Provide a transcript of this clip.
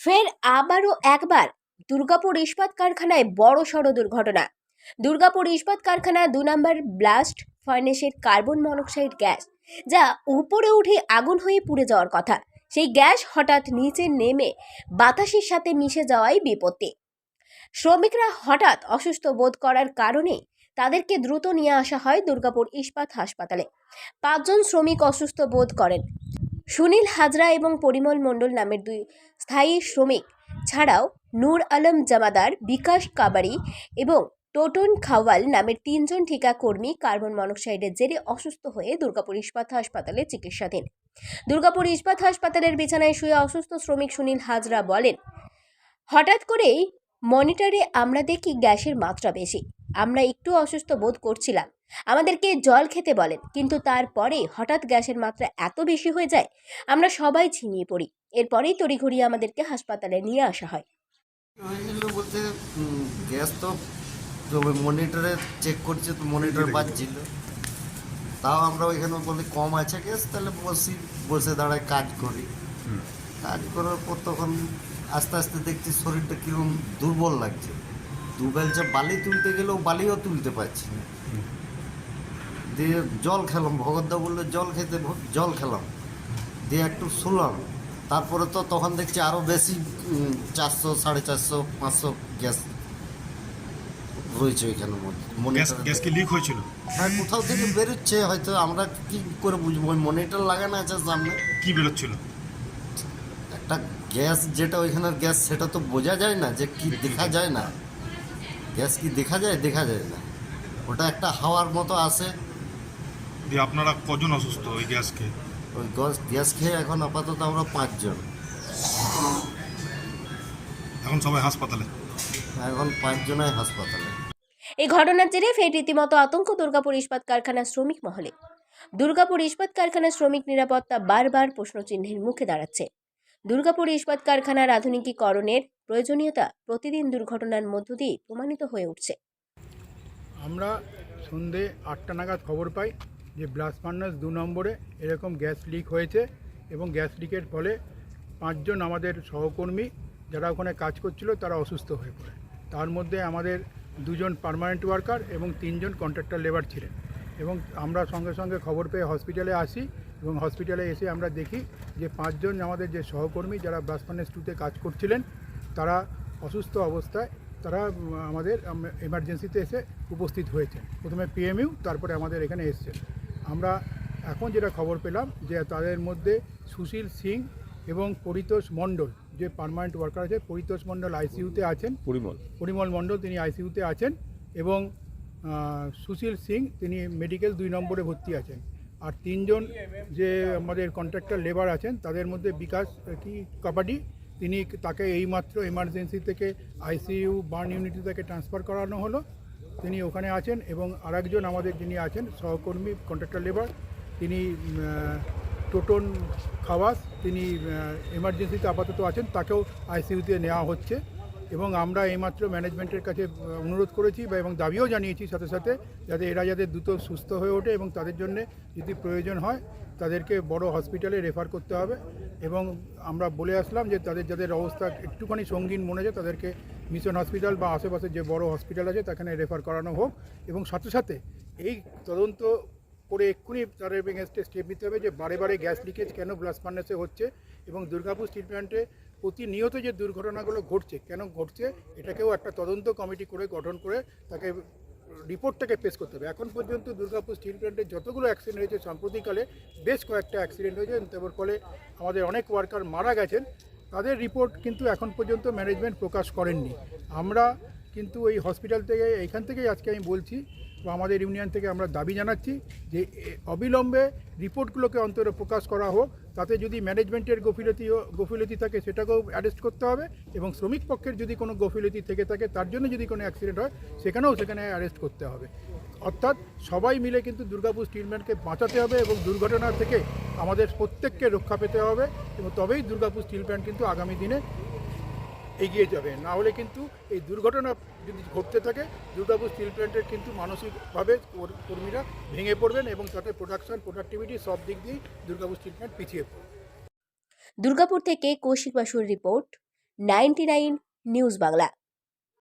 ফের আবারও একবার দুর্গাপুর ইস্পাত কারখানায় বড়সড় দুর্ঘটনা। দুর্গাপুর ইস্পাত কারখানা 2 নম্বর ব্লাস্ট ফার্নেসের কার্বন মনোক্সাইড গ্যাস, যা উপরে উঠে আগুন হয়ে পুড়ে যাওয়ার কথা, সেই গ্যাস হঠাৎ নিচে নেমে বাতাসের সাথে মিশে যাওয়ায় বিপত্তি। শ্রমিকরা হঠাৎ অসুস্থ বোধ করার কারণে তাদেরকে দ্রুত নিয়ে আসা হয় দুর্গাপুর ইস্পাত হাসপাতালে। 5 জন শ্রমিক অসুস্থ বোধ করেন। সুনীল হাজরা এবং পরিমল মণ্ডল নামের 2 স্থায়ী শ্রমিক ছাড়াও নূর আলম জামাদার, বিকাশ কাবারি এবং টোটন খাওয়াল নামের 3 জন ঠিকা কর্মী কার্বন মনোক্সাইডের জেরে অসুস্থ হয়ে দুর্গাপুর ইস্পাত হাসপাতালে চিকিৎসাধীন। দুর্গাপুর ইস্পাত হাসপাতালের বিছানায় শুয়ে অসুস্থ শ্রমিক সুনীল হাজরা বলেন, হঠাৎ করেই মনিটরে আমরা দেখি গ্যাসের মাত্রা বেশি। আমরা একটু অসুস্থ বোধ করছিলাম, আমাদেরকে জল খেতে বলেন, কিন্তু তারপরে হঠাৎ গ্যাসের মাত্রা এত বেশি হয়ে যায়, আমরা সবাই ছিনিয়ে পড়ি। এরপরেই তড়িঘড়ি আমাদেরকে হাসপাতালে নিয়ে আসা হয়। হয়েছিল বলতে গ্যাস তো মনিটরে চেক করছে, তো মনিটর বাজছিল, তাও আমরা ওইখানে বলি কম আছে গ্যাস, তাহলে বসে দাঁড়ায় কাজ করি। কাজ করার পর তখন আস্তে আস্তে দেখছি শরীরটা কীরকম দুর্বল লাগছে। দুবেলচা বালি তুলতে গেলেও বালিও তুলতে পারছি না। দিয়ে জল খেলাম, ভগতদা বললো জল খেতে, জল খেলাম, দিয়ে একটু শুলাম। তারপরে তো তখন দেখছি আরও বেশি 400, 450, 500 গ্যাস রয়েছে ওইখানের মধ্যে। গ্যাস কি লিক হয়েছিল? হ্যাঁ, কোথাও থেকে বেরোচ্ছে, হয়তো আমরা কি করে বুঝবো, ওই মনিটর লাগানো আছে সামনে। কি বেরোচ্ছিল? একটা গ্যাস, যেটা ওইখানের গ্যাস, সেটা তো বোঝা যায় না, যে কি দেখা যায় না। গ্যাস কি দেখা যায়? দেখা যায় না। ওটা একটা হাওয়ার মতো আসে। দিয়ে আপনারা কজন অসুস্থ ওই গ্যাস খেয়ে? ওই গ্যাস খেয়ে এখন আপাতত আমরা 5 জন। এখন সবাই হাসপাতালে? এখন 5 জনাই হাসপাতালে। এই ঘটনার জেরে ফের রীতিমতো আতঙ্ক দুর্গাপুর ইস্পাত কারখানার শ্রমিক মহলে। দুর্গাপুর ইস্পাত কারখানার শ্রমিক নিরাপত্তা বারবার প্রশ্নচিহ্নের মুখে দাঁড়াচ্ছে। দুর্গাপুর ইস্পাত কারখানার আধুনিকীকরণের প্রয়োজনীয়তা প্রতিদিন দুর্ঘটনার মধ্য দিয়ে প্রমাণিত হয়ে উঠছে। আমরা সন্ধে 8টা নাগাদ খবর পাই যে ব্লাস্ট ফার্নেস 2 নম্বরে এরকম গ্যাস লিক হয়েছে, এবং গ্যাস লিকের ফলে 5 জন আমাদের সহকর্মী যারা ওখানে কাজ করছিল তারা অসুস্থ হয়ে পড়ে। তার মধ্যে আমাদের 2 জন পার্মানেন্ট ওয়ার্কার এবং 3 জন কন্ট্রাক্টর লেবার ছিলেন। এবং আমরা সঙ্গে সঙ্গে খবর পেয়ে হসপিটালে আসি, এবং হসপিটালে এসে আমরা দেখি যে 5 জন আমাদের যে সহকর্মী যারা ব্লাস্ট ফার্নেস 2তে কাজ করছিলেন তারা অসুস্থ অবস্থায় তারা আমাদের এমার্জেন্সিতে এসে উপস্থিত হয়েছে। প্রথমে পিএমইউ, তারপরে আমাদের এখানে এসছে। আমরা এখন যেটা খবর পেলাম যে তাদের মধ্যে সুশীল সিং এবং পরিতোষ মণ্ডল, যে পার্মানেন্ট ওয়ার্কার আছে, পরিতোষ মণ্ডল আইসিইউতে আছেন, পরিমল মণ্ডল তিনি আইসিইউতে আছেন, এবং সুশীল সিং তিনি মেডিকেল 2 নম্বরে ভর্তি আছেন। আর 3 জন যে আমাদের কন্ট্রাক্টর লেবার আছেন তাদের মধ্যে বিকাশ কাবাডি, তাকে এইমাত্র এমার্জেন্সি থেকে আইসিইউ বার্ন ইউনিটি থেকে ট্রান্সফার করানো হলো, তিনি ওখানে আছেন। এবং আরেকজন আমাদের যিনি আছেন সহকর্মী কন্ট্রাক্টর লেবার, তিনি টোটন খাওয়াস, তিনি এমার্জেন্সিতে আপাতত আছেন, তাকেও আইসিইউতে নেওয়া হচ্ছে। এবং আমরা এইমাত্র ম্যানেজমেন্টের কাছে অনুরোধ করেছি এবং দাবিও জানিয়েছি সাথে সাথে, যাতে এরা যাতে দ্রুত সুস্থ হয়ে ওঠে, এবং তাদের জন্য যদি প্রয়োজন হয় তাদেরকে বড় হসপিটালে রেফার করতে হবে। এবং আমরা বলে আসলাম যে যাদের অবস্থা একটুখানি সঙ্গীন মনে হয় তাদেরকে মিশন হসপিটাল বা আশেপাশে যে বড় হসপিটাল আছে সেখানে রেফার করানো হোক। এবং সাথে সাথে এই তদন্ত করে এক্ষুনি তার এগেনস্টে স্টেপ নিতে হবে যে বারে বারে গ্যাস লিকেজ কেন ব্লাস্ট ফার্নেসে হচ্ছে, এবং দুর্গাপুর স্টিল প্ল্যান্টে প্রতিনিয়ত যে দুর্ঘটনাগুলো ঘটছে কেন ঘটছে, এটাকেও একটা তদন্ত কমিটি করে গঠন করে তাকে রিপোর্টটাকে পেশ করতে হবে। এখন পর্যন্ত দুর্গাপুর স্টিল প্ল্যান্টে যতগুলো অ্যাক্সিডেন্ট হয়েছে সাম্প্রতিককালে বেশ কয়েকটা অ্যাক্সিডেন্ট হয়েছে, তার ফলে আমাদের অনেক ওয়ার্কার মারা গেছেন, তাদের রিপোর্ট কিন্তু এখন পর্যন্ত ম্যানেজমেন্ট প্রকাশ করেননি। আমরা কিন্তু এই হসপিটাল থেকে, এইখান থেকেই আজকে আমি বলছি, বা আমাদের ইউনিয়ন থেকে আমরা দাবি জানাচ্ছি যে অবিলম্বে রিপোর্টগুলোকে অন্তত প্রকাশ করা হোক। তাতে যদি ম্যানেজমেন্টের গফিলতি থাকে সেটাকেও অ্যারেস্ট করতে হবে, এবং শ্রমিক পক্ষের যদি কোনো গফিলতি থেকে থাকে, তার জন্য যদি কোনো অ্যাক্সিডেন্ট হয় সেখানে অ্যারেস্ট করতে হবে। অর্থাৎ সবাই মিলে কিন্তু দুর্গাপুর স্টিল প্ল্যান্টকে বাঁচাতে হবে, এবং দুর্ঘটনা থেকে আমাদের প্রত্যেককে রক্ষা পেতে হবে, এবং তবেই দুর্গাপুর স্টিল প্ল্যান্ট কিন্তু আগামী দিনে এগিয়ে যাবে। না হলে কিন্তু এই দুর্ঘটনা যদি ঘটতে থাকে, দুর্গাপুর স্টিল প্ল্যান্টের কিন্তু মানসিকভাবে কর্মীরা ভেঙে পড়বেন, এবং তাতে প্রোডাক্টিভিটি সব দিক দিয়েই দুর্গাপুর স্টিল প্ল্যান্ট পিছিয়ে পড়বে। দুর্গাপুর থেকে কৌশিক বাসুর রিপোর্ট, 99 নিউজ বাংলা।